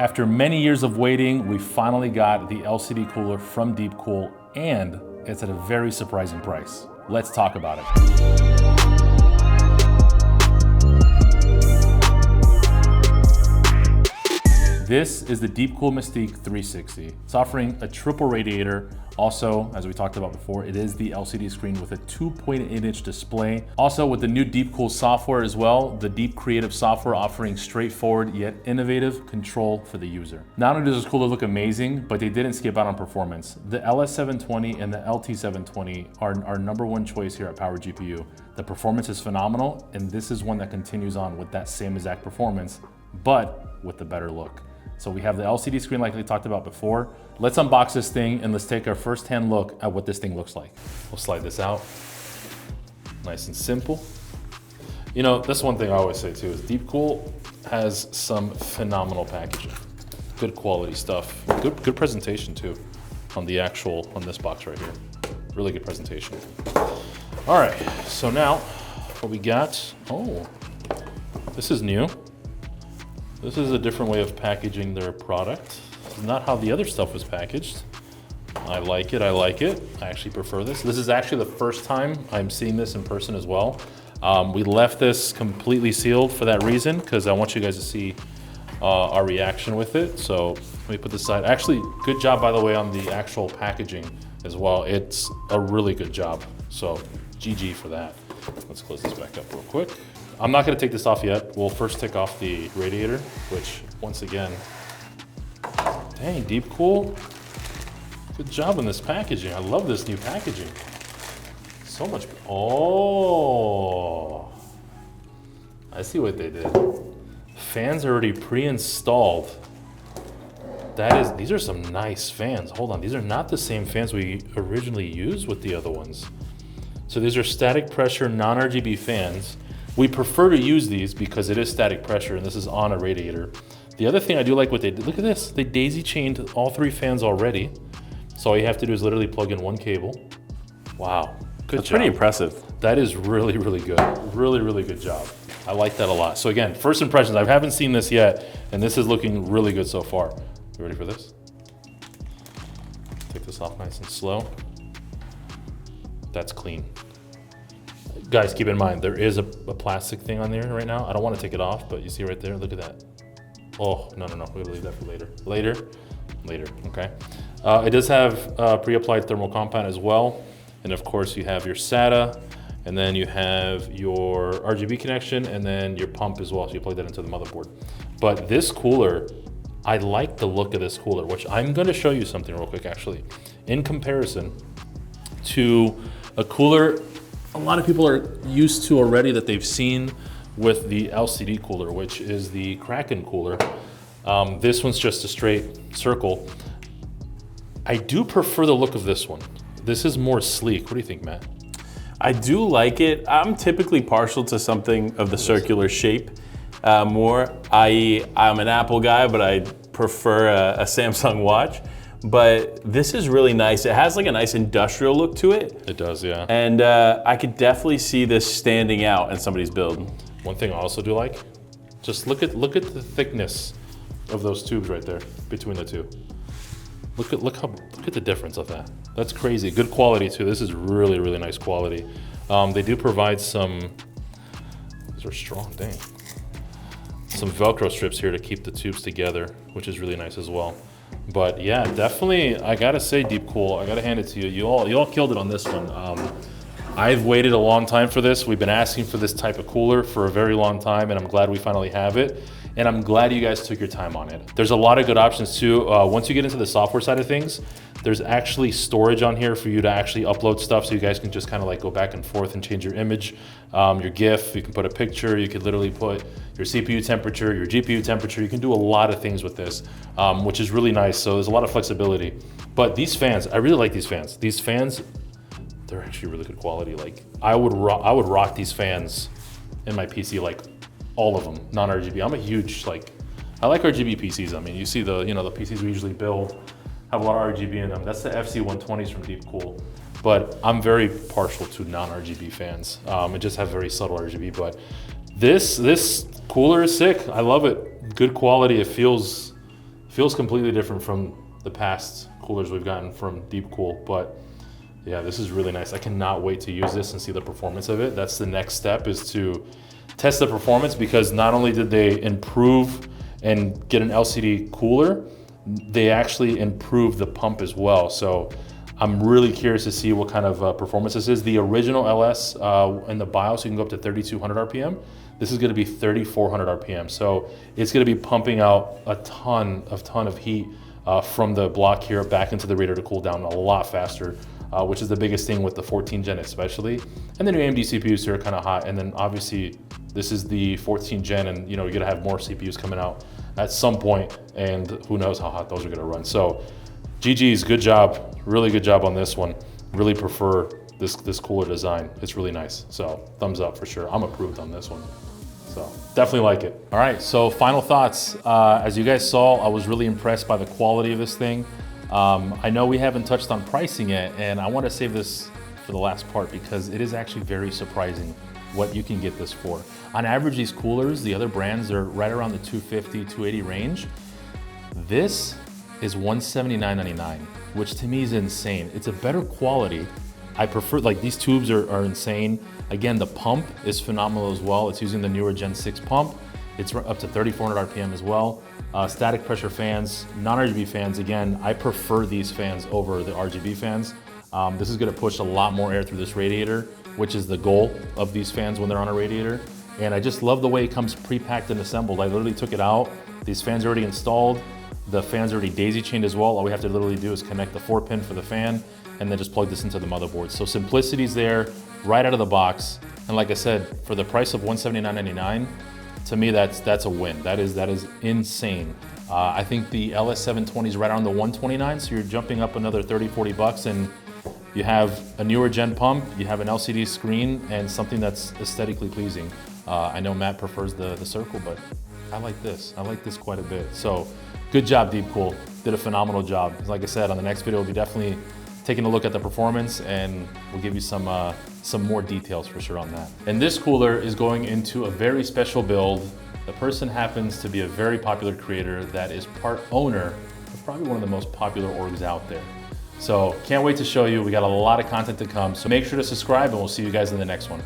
After many years of waiting, we finally got the LCD cooler from DeepCool, and it's at a very surprising price. Let's talk about it. This is the DeepCool Mystique 360. It's offering a triple radiator. Also, as we talked about before, it is the LCD screen with a 2.8-inch display. Also with the new DeepCool software as well, the Deep Creative software offering straightforward yet innovative control for the user. Not only does this cooler look amazing, but they didn't skip out on performance. The LS720 and the LT720 are our #1 choice here at PowerGPU. The performance is phenomenal, and this is one that continues on with that same exact performance, but with the better look. So we have the LCD screen like we talked about before. Let's unbox this thing and let's take our first-hand look at what this thing looks like. We'll slide this out. Nice and simple. You know, that's one thing I always say too, is DeepCool has some phenomenal packaging. Good quality stuff. Good presentation too on this box right here. Really good presentation. All right, so now what we got, oh, this is new. This is a different way of packaging their product. Not how the other stuff was packaged. I like it, I like it. I actually prefer this. This is actually the first time I'm seeing this in person as well. We left this completely sealed for that reason, because I want you guys to see our reaction with it. So let me put this aside. Actually, good job, by the way, on the actual packaging as well. It's a really good job. So GG for that. Let's close this back up real quick. I'm not gonna take this off yet. We'll first take off the radiator, which once again, dang, DeepCool, good job on this packaging. I love this new packaging. So much, oh, I see what they did. Fans are already pre-installed. These are some nice fans. Hold on, these are not the same fans we originally used with the other ones. So these are static pressure, non-RGB fans. We prefer to use these because it is static pressure and this is on a radiator. The other thing I do like what they did, look at this, they daisy chained all 3 fans already. So all you have to do is literally plug in 1 cable. Wow, good job. That's pretty impressive. That is really, really good. Really, really good job. I like that a lot. So again, first impressions, I haven't seen this yet, and this is looking really good so far. You ready for this? Take this off nice and slow. That's clean. Guys, keep in mind, there is a plastic thing on there right now. I don't want to take it off, but you see right there, look at that. Oh, no, we're gonna leave that for later. Later, okay. It does have pre-applied thermal compound as well. And of course you have your SATA, and then you have your RGB connection, and then your pump as well, so you plug that into the motherboard. But this cooler, I like the look of this cooler, which I'm gonna show you something real quick actually. In comparison to a cooler a lot of people are used to already that they've seen with the LCD cooler, which is the Kraken cooler. This one's just a straight circle. I do prefer the look of this one. This is more sleek. What do you think, Matt? I do like it. I'm typically partial to something of the circular shape more, i.e. I'm an Apple guy, but I prefer a Samsung watch. But this is really nice. It has like a nice industrial look to it. It does, yeah. And I could definitely see this standing out in somebody's build. One thing I also do like, just look at the thickness of those tubes right there between the two. Look at the difference of that. That's crazy. Good quality too. This is really, really nice quality. They do provide some, these are strong, dang. Some Velcro strips here to keep the tubes together, which is really nice as well. But yeah, definitely, I gotta say, DeepCool, I gotta hand it to you. You all killed it on this one. I've waited a long time for this. We've been asking for this type of cooler for a very long time, and I'm glad we finally have it. And I'm glad you guys took your time on it. There's a lot of good options too. Once you get into the software side of things, there's actually storage on here for you to actually upload stuff, so you guys can just kind of like go back and forth and change your image, your GIF. You can put a picture. You could literally put your CPU temperature, your GPU temperature. You can do a lot of things with this, which is really nice. So there's a lot of flexibility. But these fans, I really like these fans. These fans, they're actually really good quality. Like I would rock these fans in my PC, like all of them, non-RGB. I'm a huge, I like RGB PCs. I mean, you see the PCs we usually build have a lot of RGB in them. That's the FC120s from DeepCool. But I'm very partial to non-RGB fans. It just have very subtle RGB, but this cooler is sick. I love it. Good quality. It feels Feels completely different from the past coolers we've gotten from DeepCool, but yeah, this is really nice. I cannot wait to use this and see the performance of it. That's the next step, is to test the performance, because not only did they improve and get an LCD cooler, they actually improved the pump as well. So I'm really curious to see what kind of performance this is. The original LS in the BIOS, you can go up to 3,200 RPM. This is gonna be 3,400 RPM. So it's gonna be pumping out a ton of heat from the block here back into the radiator to cool down a lot faster, which is the biggest thing with the 14 gen especially. And the new AMD CPUs here are kind of hot. And then obviously this is the 14 gen, and you're gonna have more CPUs coming out at some point, and who knows how hot those are gonna run. So GG's, good job, really good job on this one. Really prefer this cooler design. It's really nice. So thumbs up for sure. I'm approved on this one. So definitely like it. All right, so final thoughts. As you guys saw, I was really impressed by the quality of this thing. I know we haven't touched on pricing yet, and I want to save this for the last part because it is actually very surprising what you can get this for. On average, these coolers, the other brands, are right around the $250, $280 range. This is $179.99, which to me is insane. It's a better quality. I prefer, like, these tubes are insane. Again, the pump is phenomenal as well. It's using the newer Gen 6 pump. It's up to 3,400 RPM as well. Static pressure fans, non-RGB fans. Again, I prefer these fans over the RGB fans. This is gonna push a lot more air through this radiator, which is the goal of these fans when they're on a radiator. And I just love the way it comes pre-packed and assembled. I literally took it out. These fans are already installed. The fans are already daisy chained as well. All we have to literally do is connect the 4-pin for the fan and then just plug this into the motherboard. So simplicity's there right out of the box. And like I said, for the price of $179.99, to me, that's a win. That is insane. I think the LS720 is right around the $129, so you're jumping up another 30, 40 bucks, and you have a newer gen pump, you have an LCD screen, and something that's aesthetically pleasing. I know Matt prefers the circle, but I like this. I like this quite a bit. So good job, DeepCool. Did a phenomenal job. Like I said, on the next video, we'll be definitely taking a look at the performance, and we'll give you some more details for sure on that. And this cooler is going into a very special build. The person happens to be a very popular creator that is part owner of probably one of the most popular orgs out there. So can't wait to show you. We got a lot of content to come. So make sure to subscribe, and we'll see you guys in the next one.